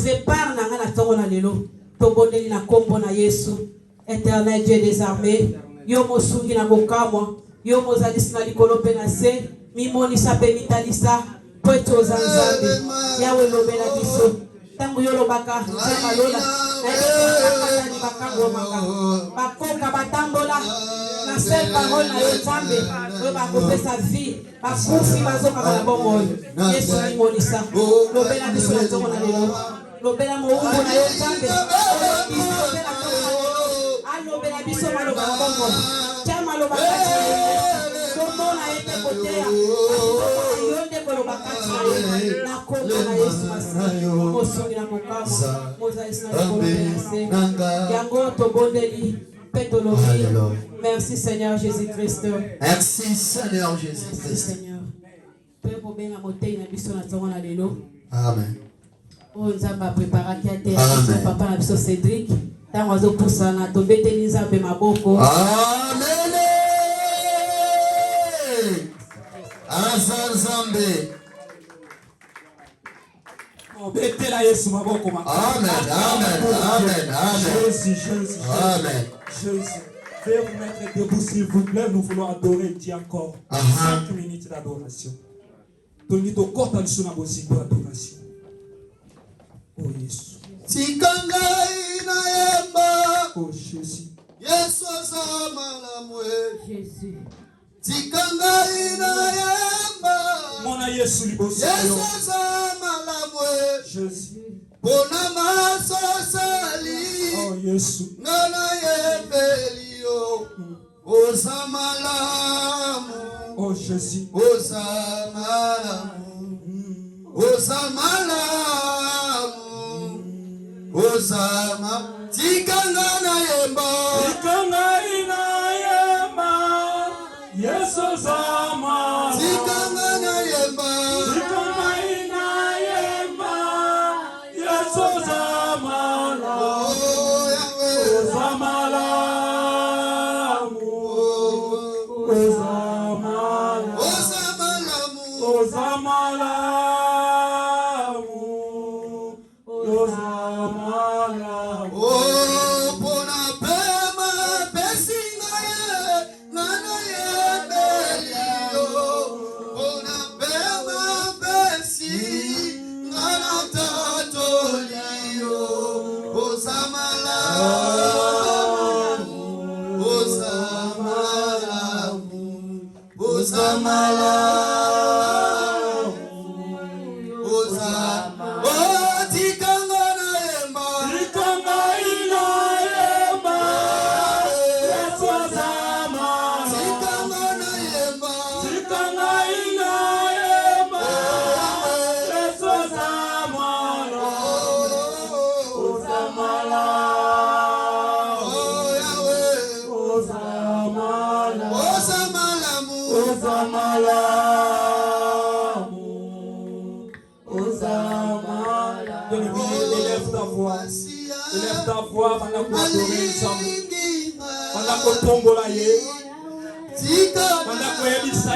trouver part na ngana tongo na lelo. Tobondeli na kombo na Yesu. Éternel Dieu des armées. Yo mosungi na bokamwa. Yo mozalisi na likolo pe na se. Mimonisa pe mitalisa. Poeto ozanzambe. Yawe lobela biso. Tango yo lobaka. Zema lola. Na ebe ni bakango maka. Bakoka batambola. Na seule parole na yo nzambe. Yo bakope sa vie. Bakufi bazoka na bongo. Yesu mimonisa. Lobela biso na tongo na lelo. Lobela moungo na yo nzambe. Lobela biso maloba na bongo. Tia maloba kati na yo. Tomona ete kotea. Yonde koloba kati na yo. Na kombo na Yesu Masihi. Mosungi na mokamo. Mozalisi na likolo penase. Yango tobondeli. Petologi. Merci Seigneur Jésus-Christ. Merci Seigneur Jésus-Christ. Merci Seigneur. Pepo benga motei na biso na tongo na lelo. Amen. Oh nzamba préparaki à terre. Papa na biso Cédric. Tango azopusana tobeteli nzambe maboko. Amen. Azanzambe. Betela Yesu maboko maboko. Amen. Amen. Amen. Amen. Jésus. Amen. Jésus. Veuillez vous mettre debout s'il vous plaît. Nous voulons adorer Dieu encore. 5 minutes d'adoration. Tonito kota lisuna bozibo adoration. Oh Yesu. Tikangai na yemba. Oh Jésus. Yesu azamalamwe. Jésus. Tikangai na yemba. Mona Yesu liboso. Yesu azamalamwe. Jésus. Bona masosali. Oh Yesu. Nana yembelio. Ozamalamu. Oh Jésus. Ozamalamu. Ozamalamu. Ozama. Tikanga na yemba. Tikanga ina yemba. Yesu zama. Tikanga na yemba. Tikanga ina yemba. Yesu zama. Oh Yahweh. Ozamalamu. Ozamalamu. Ozamalamu. Ozamalamu. Ozamalamu. Oh, bona pema pesinga ye, nana ye belio. Bona pema pesi, nana tatolio. Ozamalamu, ozamalamu, ozamalamu. Élève ta voix pendant qu'on adore ensemble. Pendant qu'on tombe là, pendant qu'on ébissa,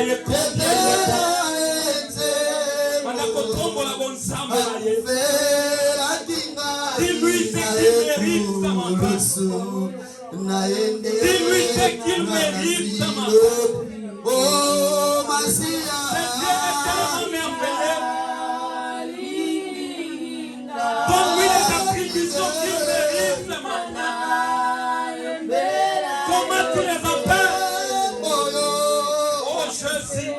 pendant qu'on tombe là, bon ensemble là. Dis-lui ce qu'il mérite, sa maman. Dis-lui ce qu'il mérite, sa maman. Oh, Masia. C'est Dieu éternellement merveilleux. Donne-lui les attributions qu'il mérite, sa maman. Comment tu les appelles? Oh Jésus,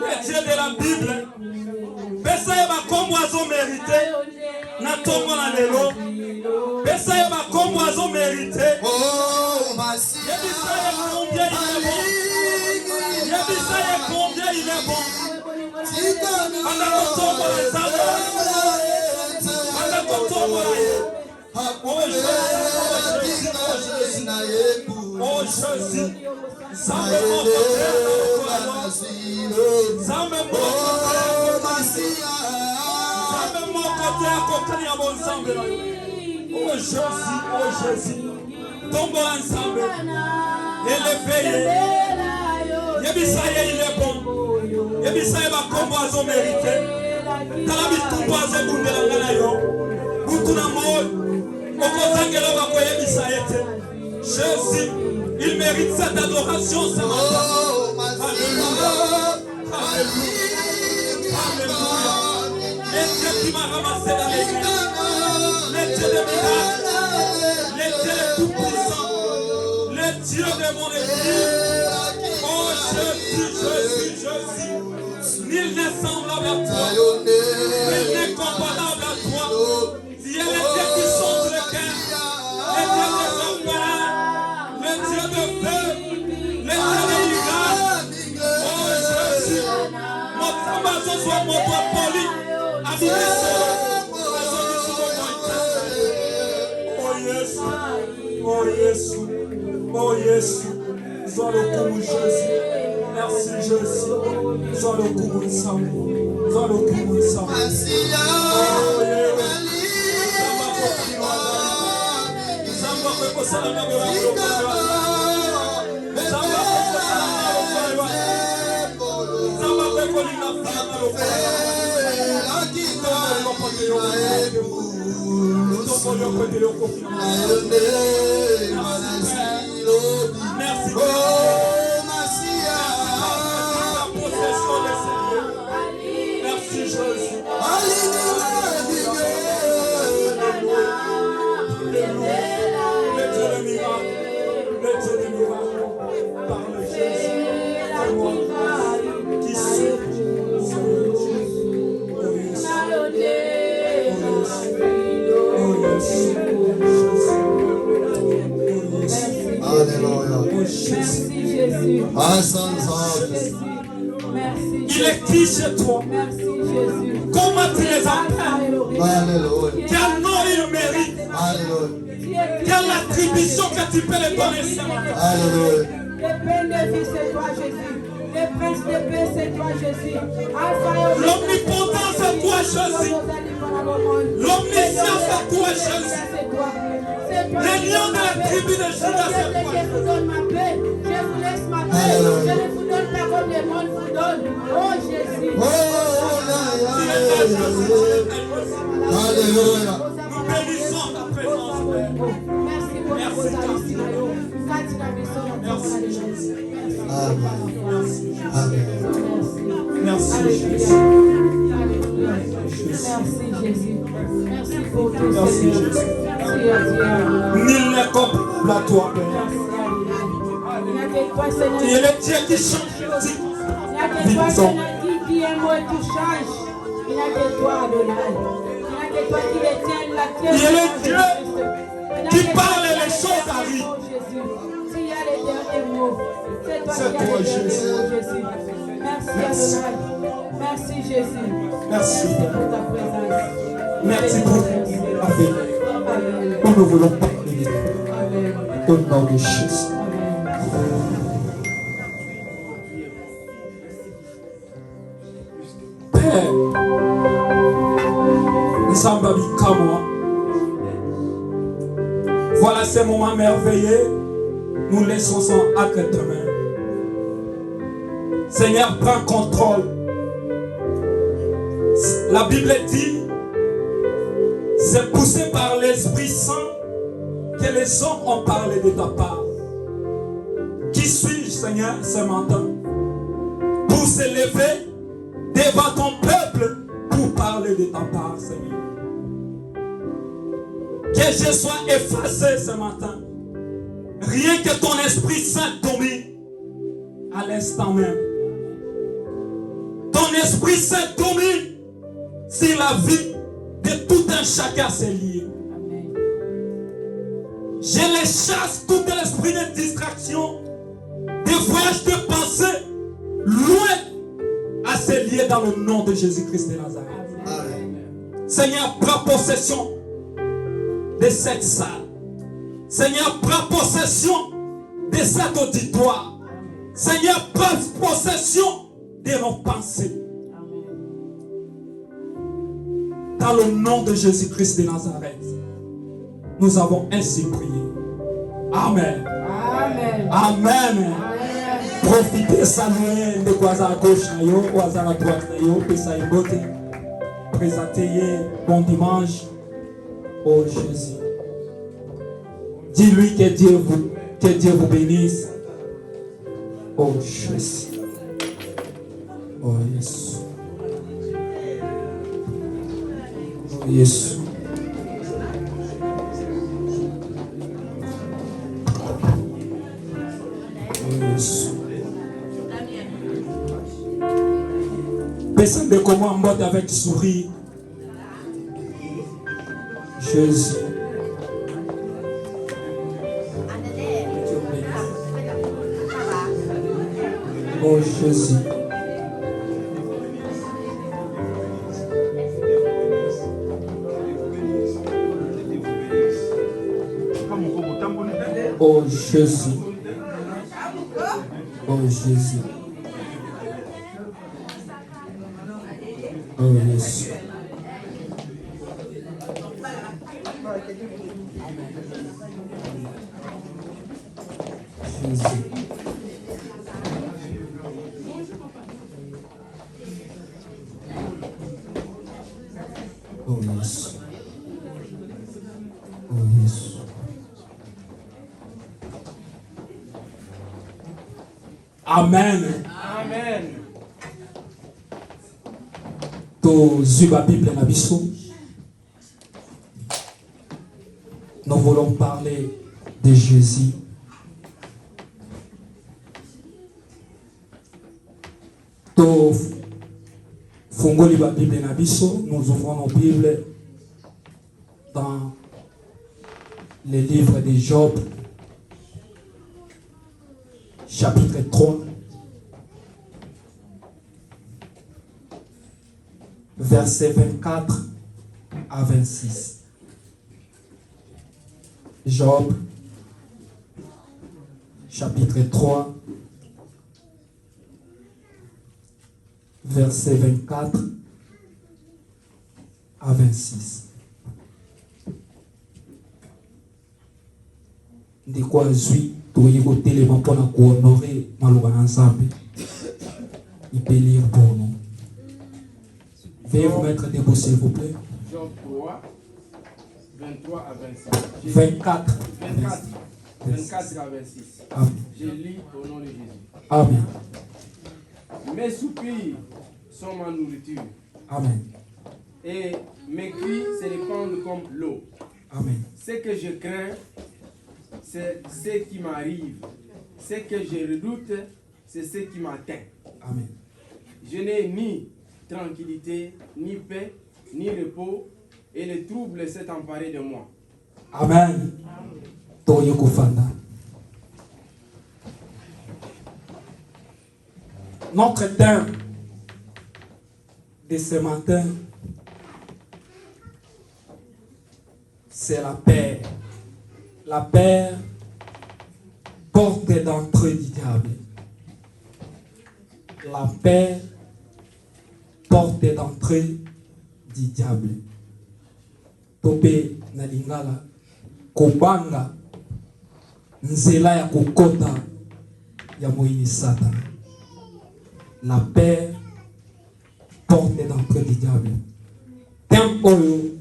le Dieu de la Bible. Pesa yeba kombo azo mérité. Na tongo na lelo. Pesa yeba kombo azo mérité. Oh, Masia. Yebisa ye combien il est bon. Yebisa ye combien il est bon. Pendant qu'on tombe la table. Pendant qu'on tombe la oh Jésus. Zambe moko te akokani ya bonzambe na yo. Oh Jésus. Tombe ensemble. Élevez. Yebisa ye il est bon. Yebisa ye bakombo azo mérité. Tala bitumbu azo bundela ngana yo. Jésus, il mérite cette adoration ce matin. Alléluia. Alléluia. Les dieux qui m'a ramassé dans l'église, les dieux de miracles, les dieux les tout-puissants, les dieux de mon église. Oh Jésus, Jésus, Jésus. Nul n'est semblable à toi, nul n'est comparable à toi. Tu es les dieux qui sont sur le cœur, les dieux des orphelins, les dieux de feu, les dieux de miracles. Oh Jésus, notre amazon soit mon doigt poli, habité sur oh Jésus, oh Jésus, oh Jésus, sois le coup Jésus. Merci Jésus, sois le coup de sang, sois le coup de sang. Merci Jésus. Il est qui chez toi? Merci Jésus. Comment tu les appelles? Alléluia. Quel nom il mérite? Alléluia. Quelle attribution que tu peux les donner ce matin? Alléluia. Le Père de vie, c'est toi Jésus. Le Prince de paix, c'est toi Jésus. L'omnipotent, c'est toi Jésus. L'omniscient, c'est toi Jésus. Les lions de la tribu de Judas, c'est toi. Je vous donne ma paix. Je vous laisse ma paix. Je ne vous donne pas comme le monde vous donne. Oh Jésus. Alléluia. Nous bénissons ta présence, Père. Merci pour Merci, vos amis. Merci Jésus. Amen. Amen. Merci Jésus. Merci Jésus. Merci pour tout Merci Seigneur. Jésus. Merci à Dieu. Nul n'est comparable à toi, Père. Merci à Dieu. Il n'y a que toi Seigneur. Tu es le Dieu qui change. Il n'y a que toi Seigneur qui dit un mot et tout change. Il n'y a que toi Adonai. Il n'y a que toi qui détiens la terre. Il est le Dieu qui parle et les choses arrivent. S'il y a les derniers mots, c'est toi qui as les derniers mots, Jésus. Merci Adonai. Merci Jésus. Merci. Merci pour ta présence. Merci pour la vie. Amen. Nous ne voulons pas prier. Amen. Au nom de Jésus. Père, nous sommes comme moi. Voilà ces moments merveilleux. Nous laissons son acte de main. Seigneur, prends contrôle. La Bible dit, c'est poussé par l'Esprit Saint que les hommes ont parlé de ta part. Qui suis-je, Seigneur, ce matin, pour s'élever devant ton peuple pour parler de ta part, Seigneur? Que je sois effacé ce matin. Rien que ton Esprit Saint domine à l'instant même. Ton Esprit Saint domine sur la vie de tout un chacun, c'est lié. Je les chasse tout l'esprit de distraction, de voyage de pensée, loin à se lier dans le nom de Jésus-Christ de Nazareth. Seigneur, prends possession de cette salle. Seigneur, prends possession de cet auditoire. Seigneur, prends possession de nos pensées. Dans le nom de Jésus-Christ de Nazareth, nous avons ainsi prié. Amen. Amen. Amen. Profitez, saluez de quoi à gauche, ou à droite, présentez bon dimanche. Oh Jésus. Dis-lui que Dieu vous bénisse. Oh Jésus. Oh Jésus. Oh Jésus. Oh Jésus. Personne de comment en mode avec sourire. Jésus. Oh Jésus. Oh Jésus. Oh Jésus. Oh Jésus. Jésus. Oh Jésus. Oh Jésus. Amen. Amen. Tozwi la Bible na biso. Nous voulons parler de Jésus. Fungoli la Bible na biso, nous ouvrons nos Bibles dans le livre de Job, chapitre 3, versets 24 à 26. Job, chapitre 3, versets 24 à 26. De quoi zui toyi ko téléma pour honorer maloba na Nzambe. Il peut lire pour nous. Veuillez vous mettre debout s'il vous plaît. Job 3, 23 à 26. 24 à 26. Amen. Je lis au nom de Jésus. Amen. Mes soupirs sont ma nourriture Amen. et mes cris se répandent comme l'eau. Amen. Ce que je crains, c'est ce qui m'arrive. Ce que je redoute, c'est ce qui m'atteint. Amen. Je n'ai ni tranquillité, ni paix, ni repos, et le trouble s'est emparé de moi. Amen. Toye kofanda. Notre thème de ce matin, c'est la paix. La paix, porte d'entrée du diable. La paix, porte d'entrée du diable. Tope na lingala kobanga nzela ya kokota ya moyini Satan. La paix, porte d'entrée du diable. Thème oyo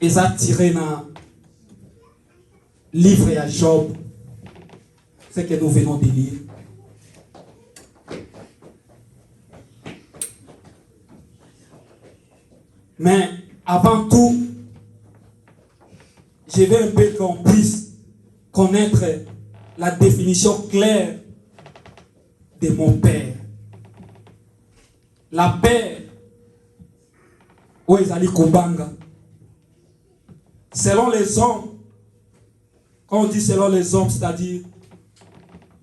est attiré dans livre à Job, ce que nous venons de lire. Mais avant tout, je veux un peu qu'on puisse connaître la définition claire de mon Père. La paix, où est Ali Kobanga? Selon les hommes, quand on dit selon les hommes, c'est-à-dire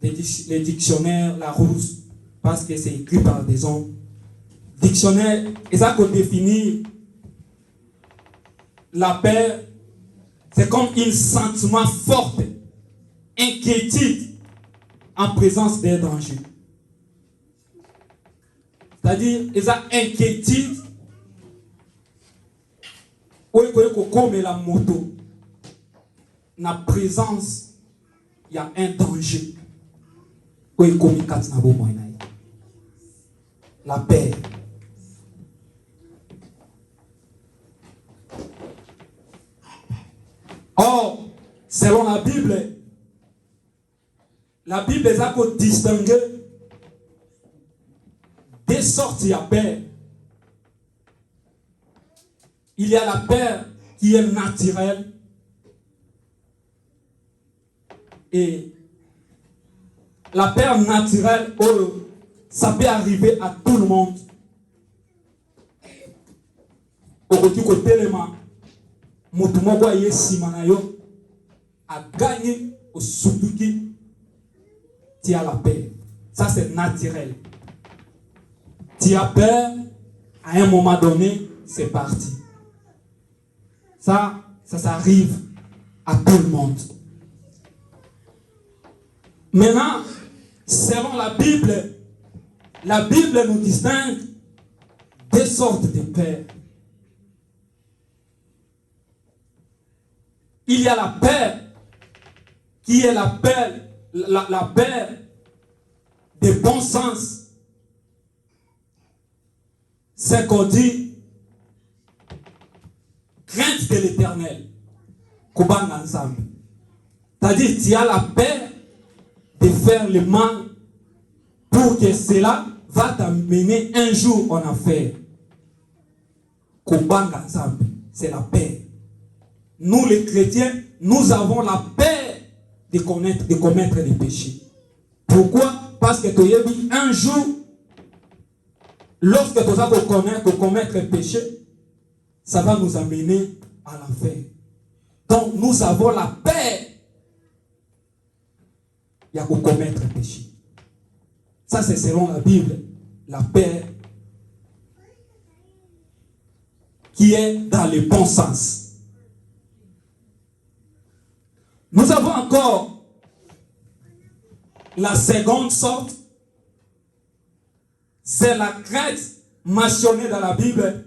les dictionnaires, la Rousse, parce que c'est écrit par des hommes. Dictionnaire, et ça qu'on définit la paix, c'est comme un sentiment fort, inquiétude en présence d'un danger. C'est-à-dire, ils ont inquiétude. Où est comme la moto, na présence, il y a un danger. Où est comme la paix. Or, selon la Bible est à distinguer deux sortes de peur. Il y a la peur qui est naturelle et la peur naturelle, ça peut arriver à tout le monde. Okoki kotelema mutu moko aye sima na yo aganye osutuki tu as la peur. Ça c'est naturel. Tu as peur, à un moment donné, c'est parti. Ça arrive à tout le monde. Maintenant, selon la Bible nous distingue deux sortes de peur. Il y a la peur qui est la peur de bon sens. C'est qu'on dit crainte de l'éternel. C'est-à-dire tu as la peur de faire le mal pour que cela va t'amener un jour en enfer. C'est la paix. Nous les chrétiens, nous avons la paix de commettre des péchés. Pourquoi? Parce que un jour, lorsque tu vas commettre un péché, ça va nous amener à l'enfer. Donc nous avons la paix. Il y a qu'à commettre un péché. Ça c'est selon la Bible, la paix qui est dans le bon sens. Nous avons encore la seconde sorte, c'est la crainte mentionnée dans la Bible.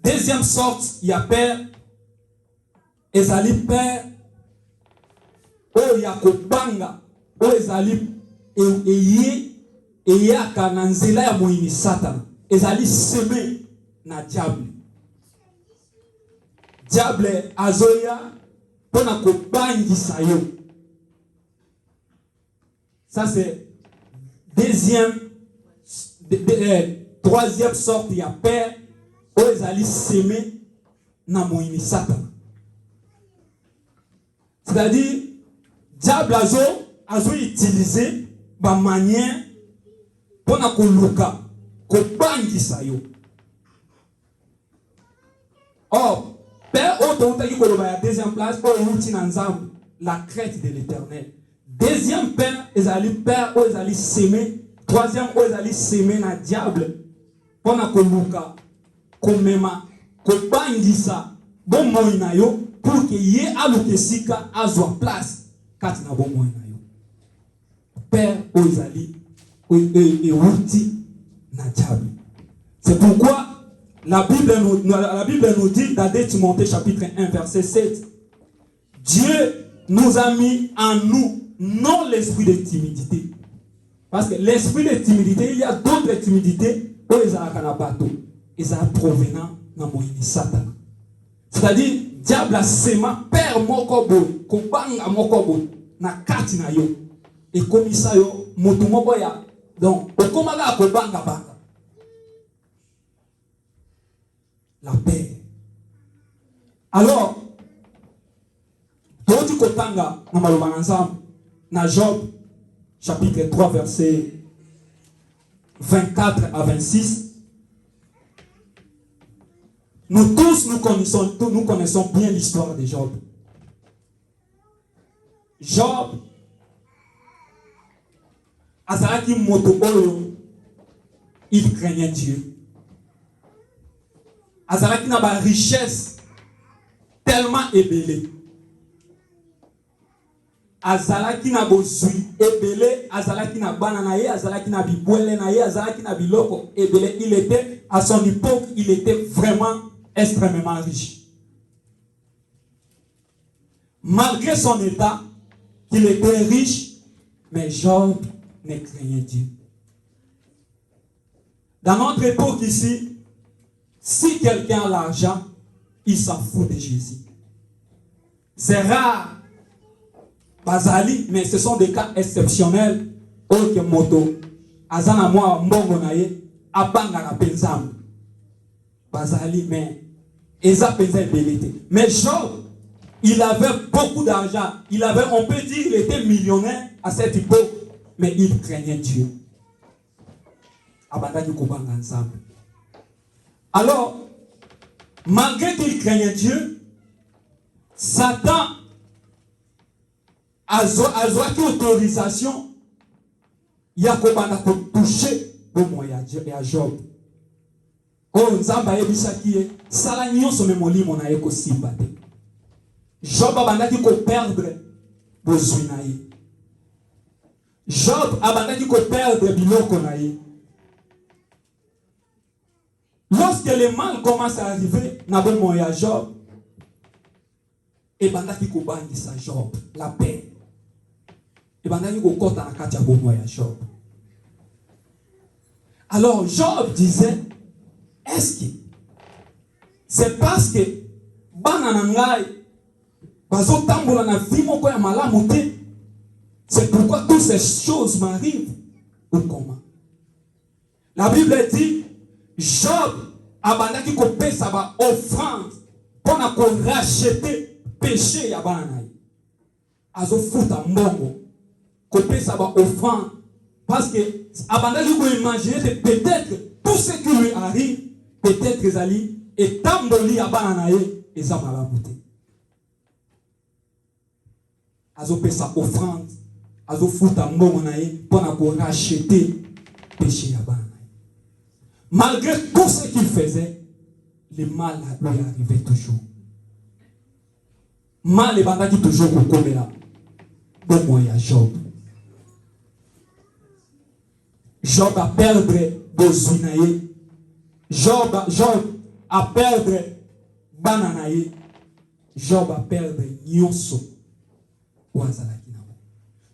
Deuxième sorte, il y a peur. Ezali peur. Oh, ya kobanga. Oh, ezali eyaka na nzela ya moyini Satan. Ezali semé na diable. Diable azoya pona kobangisa yo. Ça c'est troisième sorte, il y a peur. Oh, ezali semé na moyini Satan. C'est-à-dire, diable azo utiliser ba manière pour na koluka ko bangisa yo. Or, père autant qui koloba ya deuxième place pour outil na nzambe, la crainte de l'Éternel. Deuxième père, ezali père ou ezali semé, troisième ou ezali semé na diable pour na koluka ko mema ko bangisa bon moyi na yo. Pour que ye alukesika azwa place kati na bon moyen na yo. Père ozali et outi na diable. C'est pourquoi la Bible nous dit dans 2 Timothée chapitre 1 verset 7, Dieu nous a mis en nous non l'esprit de timidité. Parce que l'esprit de timidité, il y a d'autres timidités où ils ont un bateau. Ils ont provenant dans moyen Satan. C'est-à-dire diable a sema père mokobo kobanga mokobo na kati na yo et comme ça yo moto moko ya donc okomaka kobanga banga la paix. Alors toti kotanga na maloba ensemble na Job chapitre 3 verset 24 à 26. Nous tous, nous connaissons bien l'histoire de Job. Job, azalaki moto oyo, il craignait Dieu. Azalaki na ba richesse tellement ébélée. Azalaki na bozui ébélé, azalaki na bana na ye, azalaki na bibwele na ye, azalaki na biloko ébélé. Il était, à son époque, il était vraiment extrêmement riche. Malgré son état, qu'il était riche, mais Job ne craignait Dieu. Dans notre époque ici, si quelqu'un a l'argent, il s'en fout de Jésus. C'est rare. Bazali, mais ce sont des cas exceptionnels. Ok, moto. Azana moi mbongo na ye abanga na penzam. Bazali, mais eza penza belité. Mais Job, il avait beaucoup d'argent. On peut dire, il était millionnaire à cette époque, mais il craignait Dieu. Abandani kubanga ensemble. Alors, malgré qu'il craignait Dieu, Satan a eu autorisation Yakobana pour toucher le moyen à Job. Oh, Nzamba yebisaki ye, sala nyonso memolimo na ye ko simbate. Job abandaki ko perdre bozwi na ye. Job abandaki ko perdre biloko na ye. Lorsque le mal commence à arriver, na bon moyen Job, et bandaki ko bangisa Job, la paix. Et bandaki ko kota na kati ya bon moyen Job. Alors Job disait, est-ce que c'est parce que bana nangai bazo tambola na vie moko ya malamu te, c'est pourquoi toutes ces choses m'arrivent ou comment? La Bible dit Job abandaki ko pesa ba offrande pour na ko racheter péché ya bana na ye. Azo futa mbongo ko pesa ba offrande parce que abandaki ko imaginer que peut-être tout ce qui lui arrive, peut-être ezali etamboli ya bana na ye eza malamu te. Azo pesa offrande, azo futa mbongo na ye pour na ko racheter péché ya bana. Malgré tout ce qu'il faisait, le mal lui arrivait toujours. Mal est bandaki toujours comme là. Bon moyen Job. Job a perdre bozinaye. Job a perdre bananaye. Job a perdre nyonso. Wazalaki na.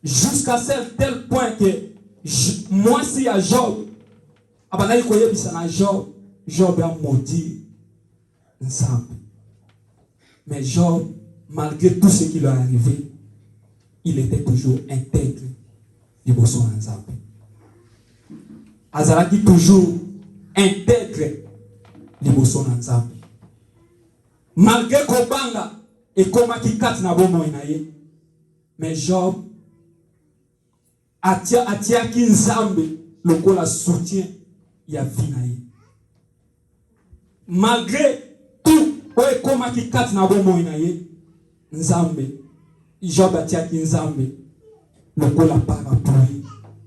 Jusqu'à tel point que moi si à Job abandaki koyebisa na Job a maudit Nzambe. Mais Job, malgré tout ce qui lui est arrivé, il était toujours intègre liboso na Nzambe. Azalaki toujours intègre liboso na Nzambe. Malgré kobanga ekomaki kati na bomoi na ye, mais Job atiaki Nzambe lokola soutien ya vie na ye. Malgré tout oyo ekomaki kati na bomoi na ye, Nzambe, Job atiaki Nzambe lokola parapluie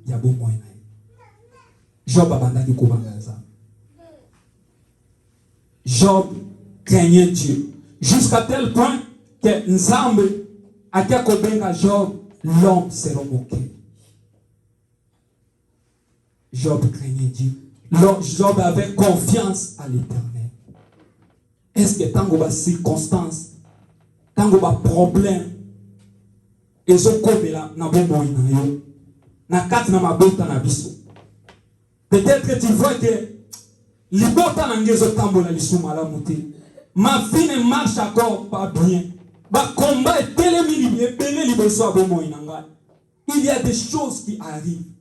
ya bomoi na ye. Job abandaki kobanga Nzambe. Job craignait Dieu jusqu'à tel point que Nzambe akia kobenga Job l'homme s'est moqué. Job craignait Dieu. Job avait confiance à l'Éternel. Est-ce que tant que les circonstances, tant que les problèmes, ils ont comme là, na bomoi na yo, na kati na mabota na biso. Peut-être que tu vois que libota na ngezo tambola lisuma la muté. Ma vie ne marche encore pas bien. Ba combat est télémini et belé liboso a bomoi na ngai. Il y a des choses qui arrivent.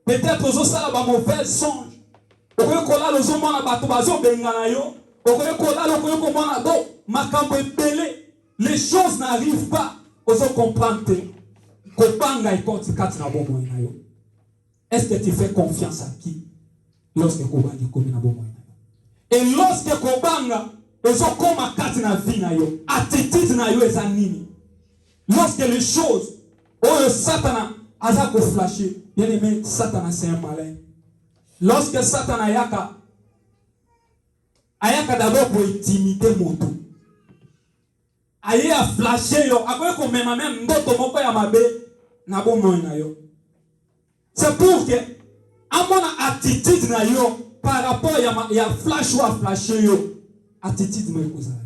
Peut-être que ça a un mauvais songe. Les choses n'arrivent pas. Est-ce que tu fais confiance à qui? Lorsque Kobanga est na bomoi. Et lorsque Kobanga est comme à katina vie na yo, attitude na yo est nini. Lorsque les choses oh, Satan a flashé. Bien aimé, Satan c'est un malin. Lorsque Satan ayaka d'abord pour intimider mon tout. Aye a flashé yo. Après qu'on même ndoto moko ya mabe na bomoi na yo. C'est pour que à mon attitude na yo par rapport ya flash ou à flasher yo. Attitude me kozala.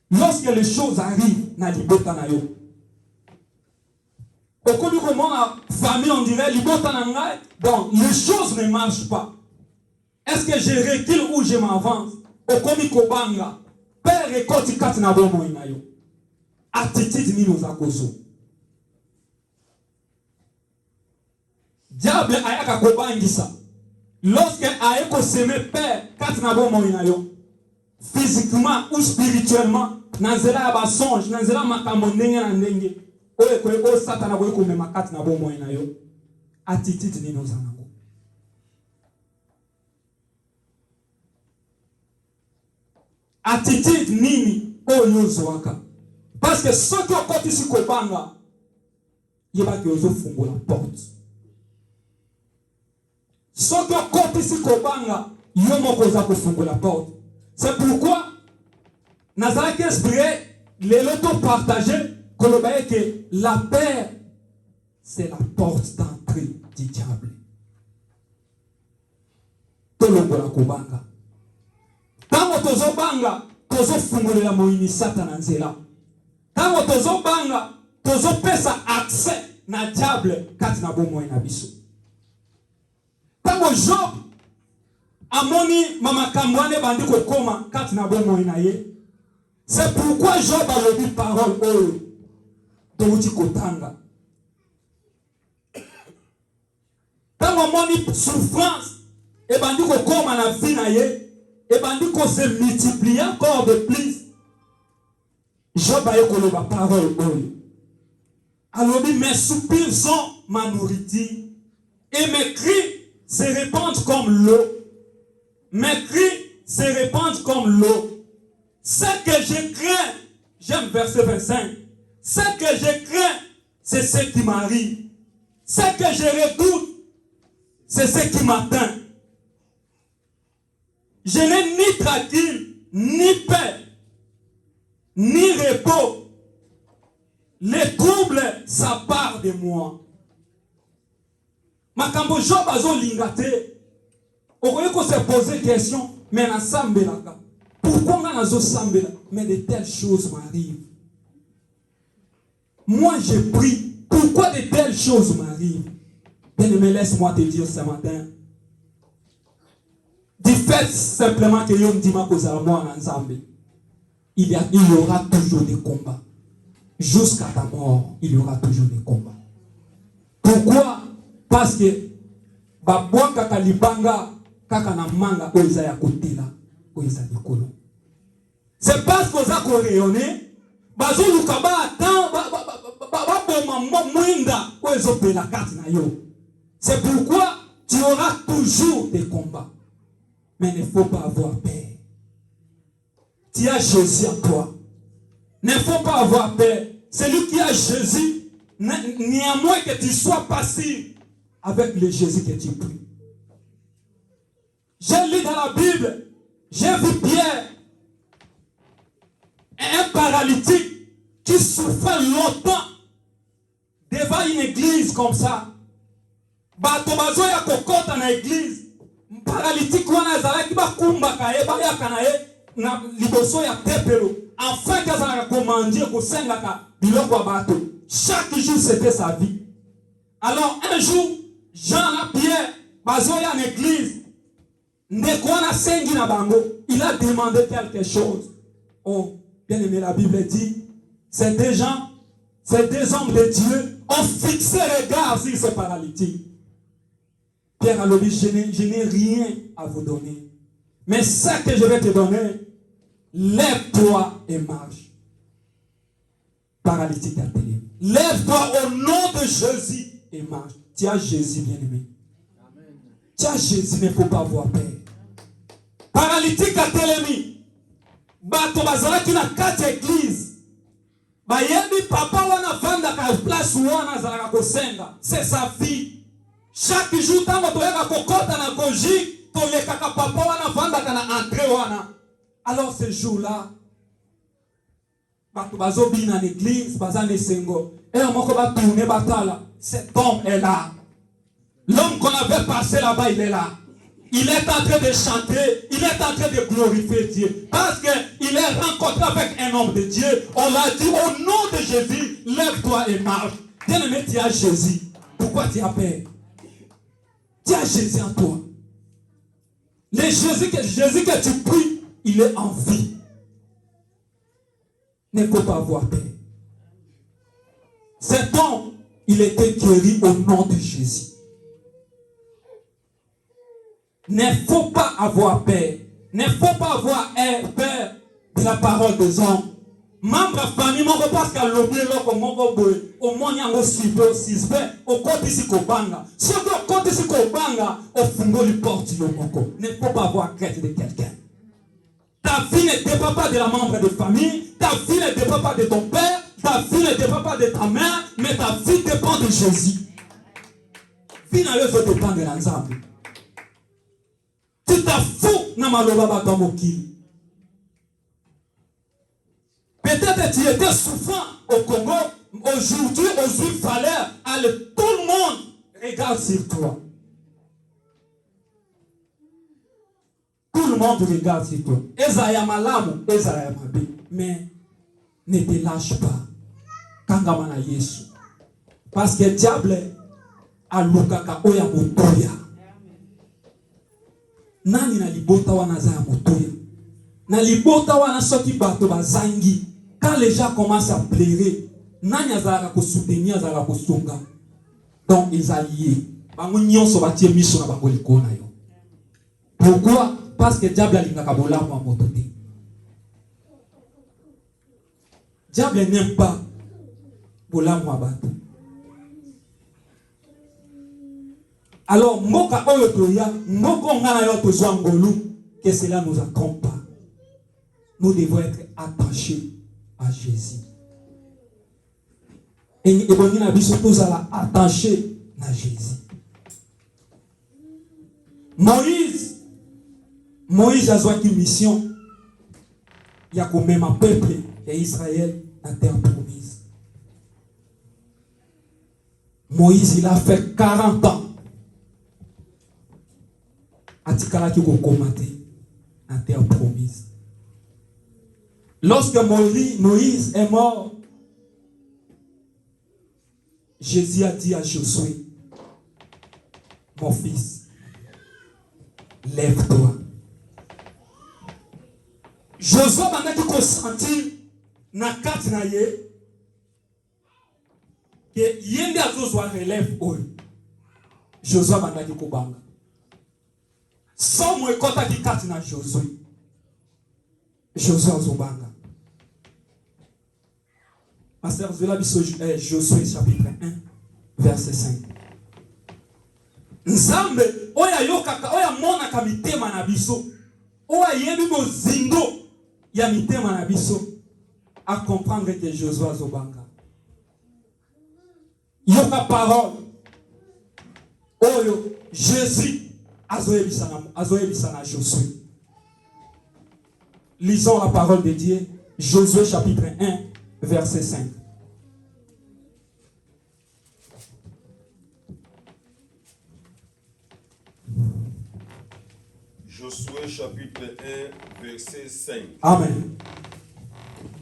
Lorsque les choses arrivent na libota na yo. Au cours du moment, la famille, on dirait, donc les choses ne marchent pas. Est-ce que je recule ou je m'avance? okomi kobanga père ekoti kati na bomoi na yo attitude nini oza kozwa. Diable ayaka kobangisa lorsque aye koseme père kati na bomoi na yo physiquement ou spirituellement na nzela ya basonge na nzela makambo ndenge na ndenge oyo satana boye komema kati na bomoi na yo attitude nini oza nango. Attitude nini oyo ozwaka parce que soki okotisi kobanga yebaki ozofungola porte. Soki okotisi kobanga yo moko oza kofungola porte. C'est pourquoi nazalaki inspiré lelo to partager koloba que la paix c'est la porte d'entrée du diable. Tolongola kobanga tango tozobanga tozofungolela moyini satana nzela. Tango tozobanga tozopesa accès na diable kati na bomoi na biso. Tango Job amoni mamakambo ane bandi kokoma kati na bomoi na ye, c'est pourquoi Job alobi parole oyo touti kotanga. Tango amoni souffrance e bandi kokoma na vie na ye, et bandi qu'on se multiplie encore de plus. Job a eu la parole. Alors mes soupirs sont ma nourriture et mes cris se répandent comme l'eau. Mes cris se répandent comme l'eau. Ce que je crains, j'aime verset 25. Ce que je crains, c'est ce qui m'arrive. Ce que je redoute, c'est ce qui m'atteint. Je n'ai ni tranquille, ni paix, ni repos. Les troubles s'apparent de moi. Makambo Job azo lingate. Okoye ko se poser question, mais na sambelaka. Pourquoi on a sambela? Mais de telles choses m'arrivent. Moi je prie. Pourquoi de telles choses m'arrivent? Bien-aimé, laisse-moi te dire ce matin. Du fait simplement que Yom Dima Kozaramo en ensemble, il y aura toujours des combats. Jusqu'à ta mort, il y aura toujours des combats. Pourquoi? Parce que Babouan Kakalibanga Kakanamanga Oisa Yakotela Oisa Nikolo. C'est parce qu'on a rayonné, Bazo Lukaba attend Baboma Mwinda Oiso Pelakati na yo. C'est pourquoi tu auras toujours des combats. Mais il ne faut pas avoir peur. Tu as Jésus en toi. Il ne faut pas avoir peur. Celui qui a Jésus, néanmoins que tu sois passif avec le Jésus que tu pries. J'ai lu dans la Bible, j'ai vu Pierre, un paralytique qui souffrait longtemps devant une église comme ça. Batobazo ya kokota na église. Paralytique wana ezalaki bakumbaka ye bayaka na ye na liboso ya tempelo afin qu'azalaka commander kosengaka biloko ya bato. Chaque jour c'était sa vie. Alors un jour Jean et Pierre bazoya en église ndeko wana sengi na bango, il a demandé quelque chose. Oh, bien aimé, la Bible dit ces deux gens, ces deux hommes de Dieu ont fixé le regard sur ce paralytique. Pierre a dit, je n'ai rien à vous donner. Mais ce que je vais te donner, lève-toi et marche. Paralytique à télé. Lève-toi au nom de Jésus et marche. Tu as Jésus, bien-aimé. Tu as Jésus, il ne faut pas avoir peur. Paralytique à télé. Bato bazalaki na kati église. Bayebi papa wana vanda ka place wana zalaka kosenga. C'est sa vie. Chaque jour, tant que tu as kokota na koji, tu as papa wana vanda kana entrée wana. Alors ce jour-là, bazo bin en église, bazane sengo. Et on va tourner batala. Cet homme est là. L'homme qu'on avait passé là-bas, il est là. Il est en train de chanter, il est en train de glorifier Dieu. Parce qu'il est rencontré avec un homme de Dieu. On l'a dit au nom de Jésus, lève-toi et marche. Bien-aimé, tu as Jésus. Pourquoi tu as peur? Tu as Jésus en toi. Le Jésus que tu pries, il est en vie, ne faut pas avoir peur. Cet homme, il était guéri au nom de Jésus. Ne faut pas avoir peur. Ne faut pas avoir peur de la parole des hommes. Membre famille, mon parce qu'à l'oublier l'autre, mon boy, au moins y a un super suspect, au côté si kobanga. Si au côté si kobanga, au fond du porte le moko. Ne faut pas avoir crainte de quelqu'un. Ta vie ne dépend pas de la membre de famille, ta vie ne dépend pas de ton père, ta vie ne dépend pas de ta mère, mais ta vie dépend de Jésus. Vie n'a pas dépend de l'ensemble. Tu t'as fou na maloba ba mokili. Peut-être tu étais souffrant au Congo, aujourd'hui, il fallait aller, tout le monde regarde sur toi. Tout le monde regarde sur toi. Ezaya malamu, ezaya mabe. Mais ne te lâche pas. Kangamana Yesu. Parce que le diable a lukaka oya motoya. Nani na libota wana za motoya. Na libota wana soki bato bazangi. Quand les gens commencent à pleurer, nani azara ko soutenir, azara ko songa. Donc ils alliés. Bango nyonso batie miso na bango likona yo. Pourquoi? Parce que diable alingaka bolamu a motote. Diable n'aime pas bolamu a bato. Alors mboka oyo toya, mboko ngana yo tozwa ngolu, que cela nous attend pas. Nous devons être attachés à Jésus. Et on a besoin tous attachés à Jésus. Moïse a joué une mission. Il y a quand même un peuple d'Israël dans la terre promise. Moïse, il a fait 40 ans. Atikala qui a commenté dans la terre promise. Lorsque Moïse est mort, Jésus a dit à Josué, mon fils, lève-toi. Josué m'a dit qu'on sentit na carte na ye que yende a Josué relève oyo. Josué m'a dit qu'on banga. Sans moi quand a dit carte na Josué. Josué azobanga. Pasteur Zola Josué chapitre 1 verset 5. Nzambe oya yokaka oya mona ka mitema na biso. Oya yebi mozingo ya mitema na biso à comprendre que Josué azobanga. Yoka parole. Oyo Jésus azoyebisa na Josué. Lisons la parole de Dieu, Josué chapitre 1, verset 5. Josué chapitre 1, verset 5. Amen.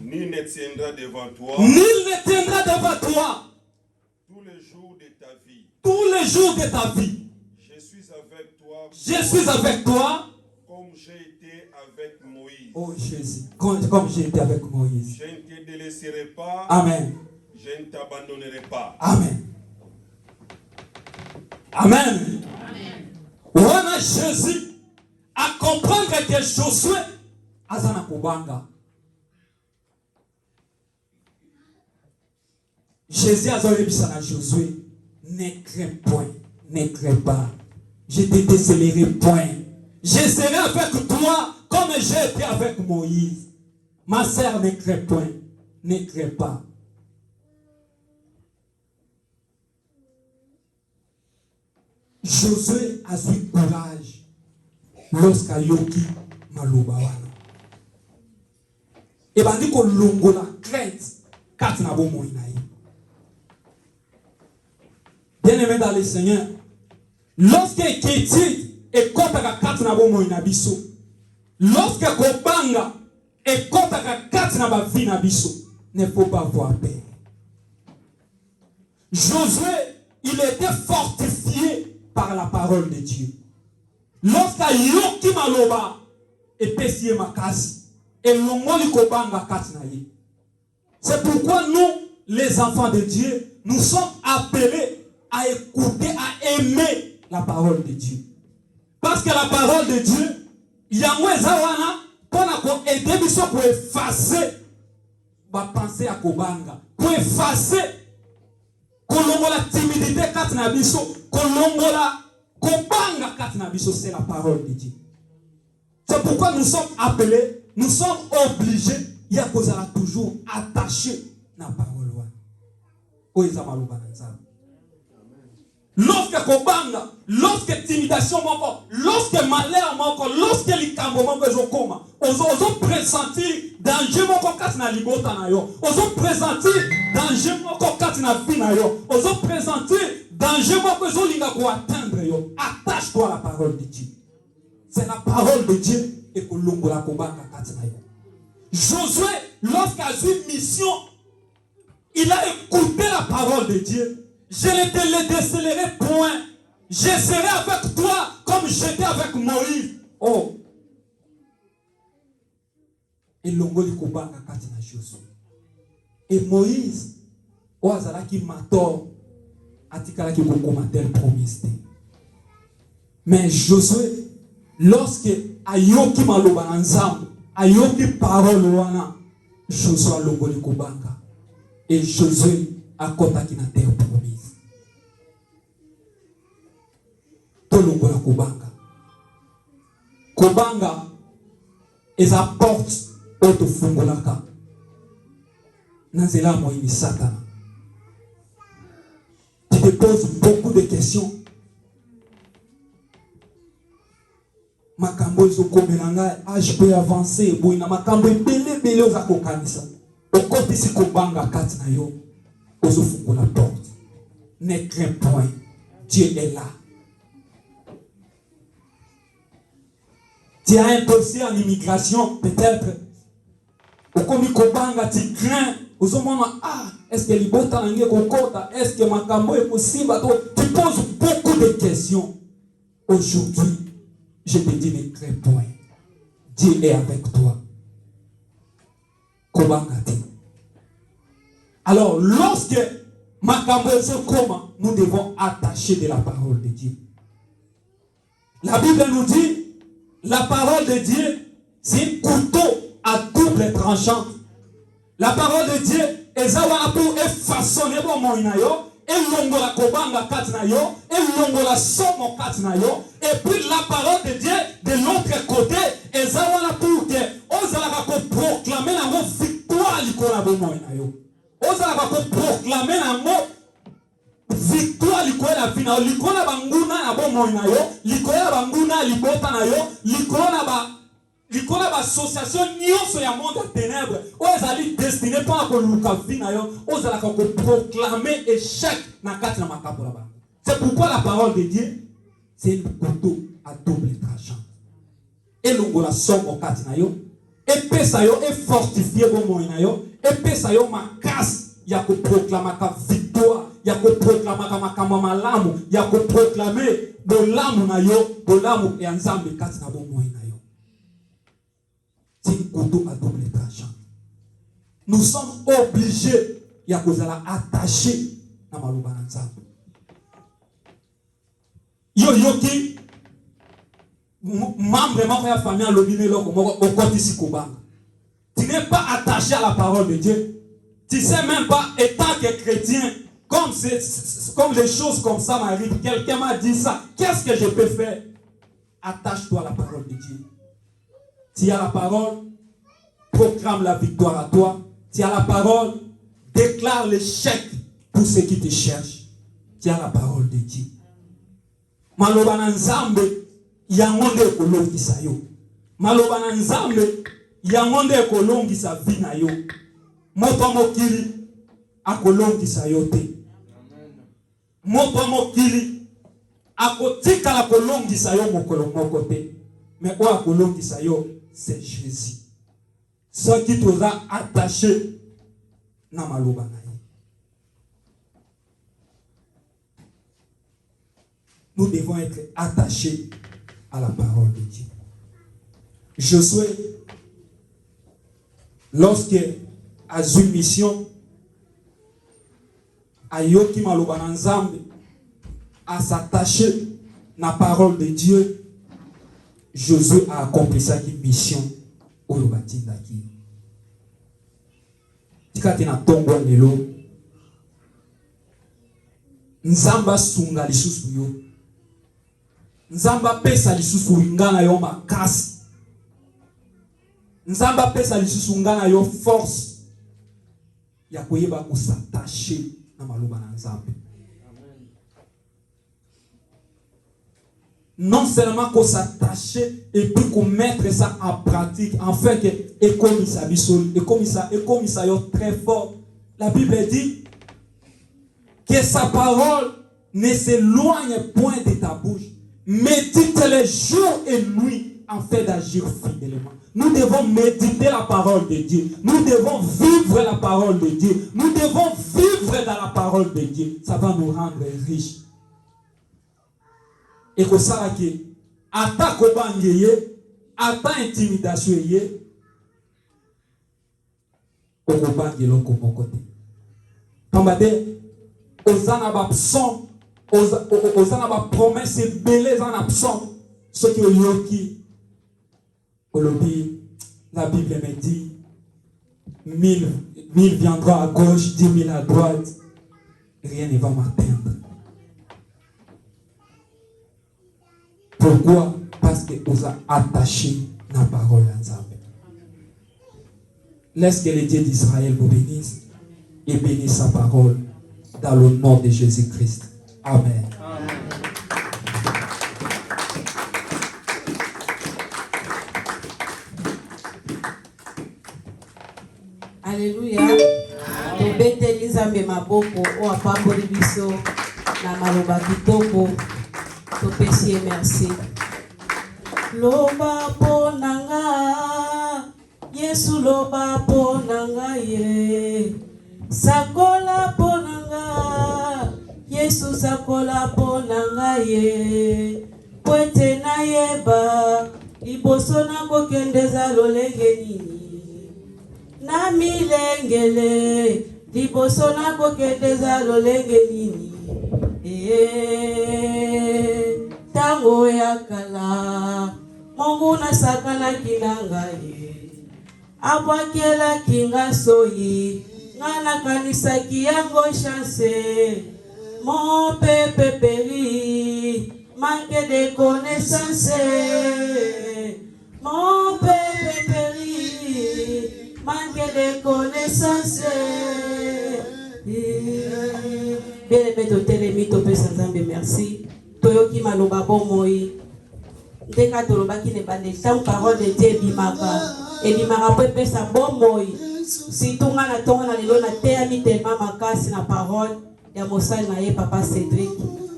Nul ne tiendra devant toi. Nul ne tiendra devant toi. Tous les jours de ta vie. Tous les jours de ta vie. Je suis avec toi. Je suis avec toi. Comme j'ai été avec Moïse. Oh Jésus, comme j'ai été avec Moïse. Je ne te délaisserai pas. Amen. Je ne t'abandonnerai pas. Amen. Amen. Wana Jésus à comprendre que Josué azana kubanga. Jésus a dit à Josué, ne crains point, ne crains pas. Je te décelerai point. Je serai avec toi comme j'ai été avec Moïse. Ma sœur, ne crains point, ne crains pas. Josué a eu courage lorsqu'il yoki maloba wana. Et bandi ko longola crainte kat na bo moina yi. Bien-aimé dans le Seigneur, lorsque Kéti et Kotaka Katina Bomo Inabiso, lorsque Kobanga et Kotaka Katina Bavina Biso, ne faut pas avoir peur. Josué, il était fortifié par la parole de Dieu. Lorsque Yoki Maloba, epesi ye makasi elongoli kobanga kati na ye. C'est pourquoi nous, les enfants de Dieu, nous sommes appelés à écouter, à aimer la parole de Dieu. Parce que la parole de Dieu, yango ezawana pona ko aider biso pour effacer ba pensée à kobanga, pour effacer kolongola timidité kati na biso, kolongola kobanga kati na biso, c'est la parole de Dieu. C'est pourquoi nous sommes appelés, nous sommes obligés, il y a toujours attachés à la parole. Lorsque kobanga, lorsque timidation moko, lorsque malheur moko, lorsque likambo moko ezokoma, ozo pressentir danger moko kati na libota na yo, ozo pressentir danger moko kati na vie na yo, ozo pressentir danger moko ezolinga ko atteindre yo, attache-toi à la parole de Dieu. C'est la parole de Dieu et que l'ongola kobanga kati na yo. Josué, lorsqu'il a eu mission, il a écouté la parole de Dieu. Je ne te le décélérai point. Je serai avec toi comme j'étais avec Moïse. Oh. Et l'ongoli kobanga kati na Josué. Et Moïse, oazala ki mator, atikala ki kokomatel promise. Mais Josué, lorsque ayoki maloba na nzambe, ayoki parole wana, Josué l'ongoli kobanga. Et Josué a kotaki na terre promise. Tolongola kobanga. Kobanga est la porte auto fungolaka. Nanzela moyini Satan. Tu te poses beaucoup de questions. Makambo ezokomelanga, je peux avancer, boina makambo ebele ozako kanisa. Okotisi kobanga kati na yo. Ozofungola porte. Ne crains point. Dieu est là. Tu as un dossier en immigration, peut-être. Au komi kobanga, tu crains. Est-ce que libota nange kokota? Est-ce que makambo est possible? Tu poses beaucoup de questions. Aujourd'hui, je te dis, ne crains point. Dieu est avec toi. Kobanga ti. Alors, lorsque makambo est comment, nous devons attacher de la parole de Dieu. La Bible nous dit, la parole de Dieu, c'est un couteau à double tranchant. La parole de Dieu est pour façonner bon moinayo, et longola kobanga katnayo, et longola somo katnayo, et puis la parole de Dieu de l'autre côté est pour que ozala ko proclamer la victoire likola bon moinayo. Ozala ko proclamer la victoire likola fina likola banguna na bon moinayo, likola banguna libota na yo, likola ba association nyonso ya monde de ténèbres ozali destiné pas ko luka fina yo, ozala ko proclamer échec na kati na makambo la ba. C'est pourquoi la parole de Dieu c'est un couteau à double tranchant. Et longola somo kati na yo, et pesa yo et fortifier bon moinayo, et pesa yo makas ya ko proclamer ka victoire. Ya ko proclamer kama kama malamu, ya ko proclamer bolamu na yo, bolamu ya nzambe kati na bomo na yo. C'est un couteau à double tranchant. Nous sommes obligés ya kozala attacher na maluba na nzambe. Yoki membre moko ya famille a lobine loko moko okotisi kobanga. Tu n'es pas attaché à la parole de Dieu. Tu sais même pas, étant que chrétien, comme les choses comme ça m'arrivent, quelqu'un m'a dit ça, qu'est-ce que je peux faire? Attache-toi à la parole de Dieu. Tu as la parole, proclame la victoire à toi. Tu as la parole, déclare l'échec pour ceux qui te cherchent. Tu as la parole de Dieu. Maloba na nzambe yangonde ekolongisa yo. Maloba na nzambe yangonde ekolongisa vie na yo. Moto mokili akolongisa yo te. Moto mokili akotika la kolongisa yo mokolo moko te. Mais quoi akolongisa yo, c'est Jésus. Ce qui t'aura attaché na maloba na yo. Nous devons être attachés à la parole de Dieu. Josué, lorsque a eu une mission, a yoki maloba na nzambe, à s'attacher à la parole de Dieu, Josué a accompli sa mission au Lobatindaki. Tikate na tongo lelo, nzamba sunga lisusu yo, nzamba pesa lisusu ngana yo makasi, nzamba pesa lisusu ngana yo force ya koyeba ko s'attacher na maloba na nzambe. Non seulement qu'on s'attacher et puis qu'on mettre ça en pratique, afin que et comme ça très fort. La Bible dit que sa parole ne s'éloigne point de ta bouche. Médite-les jour et nuit afin d'agir fidèlement. Nous devons méditer la parole de Dieu. Nous devons vivre la parole de Dieu. Nous devons vivre dans la parole de Dieu. Ça va nous rendre riches. Et que ça qui ata kobangeye, ata intimidation ye, okobangelo komokote. Pambade, ozana ba psaume, ozana ba promesse belé en absent, ce qui est yoki. La Bible me dit, 1000 viendront à gauche, 10 000 à droite, rien ne va m'atteindre. Pourquoi? Parce que vous a attaché la parole à Nzambe. Laisse que le Dieu d'Israël vous bénisse et bénisse sa parole dans le nom de Jésus-Christ. Amen. Alléluia. Tobeteli Nzambe maboko o apamboli biso na maloba kitoko. Topesi merci. Loba ponanga, Yesu loba ponanga ye. Sakola ponanga, Yesu sakola ponanga ye. Poete na yeba, liboso na kokendeza lolenge nini. Na milengele, liboso na kokendeza lolenge nini. Tango ya kala Mungu nasakana kinanga ye Abwakela kinga soyi Ngana kanisa kiyango chance Mon pepe peri Manque de connaissance Mon pepe peri Manque de connaissance. Bien aimé totelemi topesa Nzambe merci. Toyoki maloba bomoi. Ndeka tolobaki ne bande tant parole de Dieu bimaka. Et bimaka pe pesa bomoi. Si tunga na tonga na lelo na teami tellement makasi na parole ya mosali na ye papa Cédric.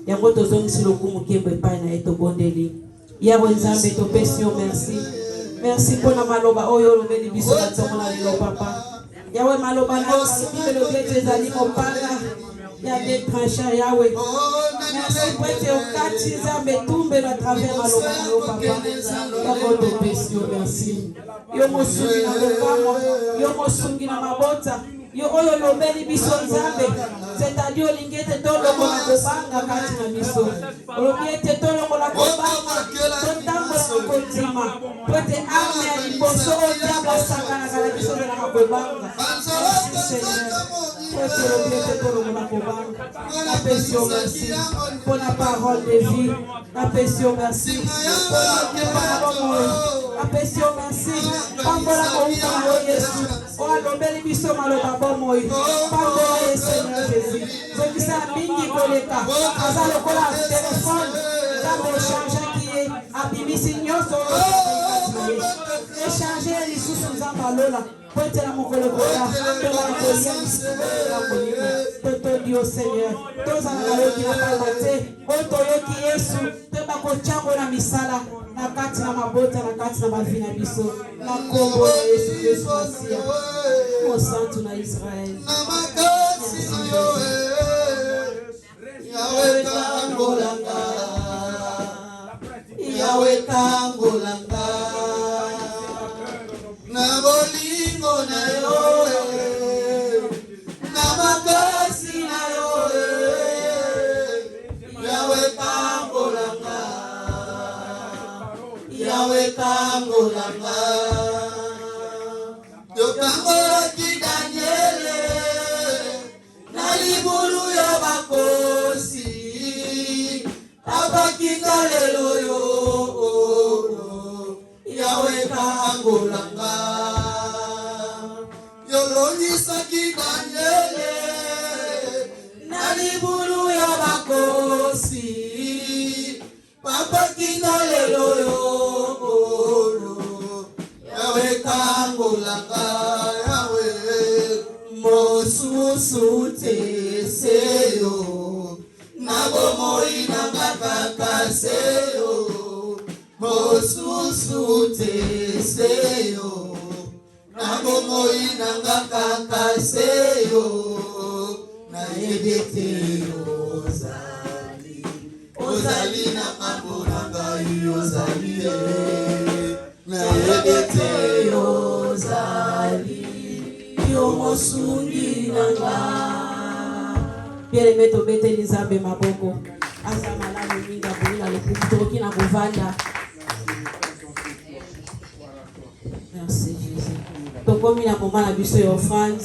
Ya moto zongi lokumu kembo epai na ye tobondeli. Ya Nzambe topesi yo merci. Merci pour la maloba oyo lobeli biso na tonga na lelo papa. Yawe maloba na Bible le Dieu des animaux panga. Ya des tranchants Yahweh. Merci pour être au quotidien mais tomber à travers maloba na yo papa. Ya moto pesi yo merci. Yo mosungi na lokamo, yo mosungi na mabota. Yo oyo lobeli biso Nzambe. C'est-à-dire lingete toloko na kobanga kati na biso. Olobete toloko na kobanga. Totambo na kotima. Pote arme ya liboso o diable sakana kala biso na kobanga. Merci Seigneur. Pote olobete toloko na kobanga. Na pesio merci pour la parole de vie. Na pesio merci pour la parole. Na pesio merci. Pambola ko na Yesu. O alobeli biso maloba bomoi. Pambola Seigneur Jésus. Ce qui s'est mingi koleka. Aza lokola téléphone. Dans échange qui est abimisi nyoso. Échanger les sous Nzambalola. Pote la mokolo kola. Tola kolia la kolima. Toto Dio Seigneur. Toza na yoki na palate. Oto yoki Yesu. Teba kochango na misala. Na kati na mabota na kati na mavina biso. Na kombo na Yesu Kristo Masia. Mon santo na Israël. Yahweh kangolanga, Yahweh kangolanga. Yahweh kangolanga. Yokangolaki Daniele na libulu ya bakosi. Abakita lelo yo Yahweh kangolanga. Yolonisaki Daniele na libulu ya bakosi. Abakita lelo yo Yahweh kangolanga. Yahweh mosusu te seyo Nagomoi nangakaka seyo mosusu te seyo Nagomoi nangakaka seyo na ebete ozali ozali na mambo nangai ozali na ebete ozali yo mosungi nanga. Bien-aimé, tobete Nzambe maboko. Asa malamu mingi abulina lokumu na kovanda. Merci Jésus. Tokomi na moment na biso ya offrande.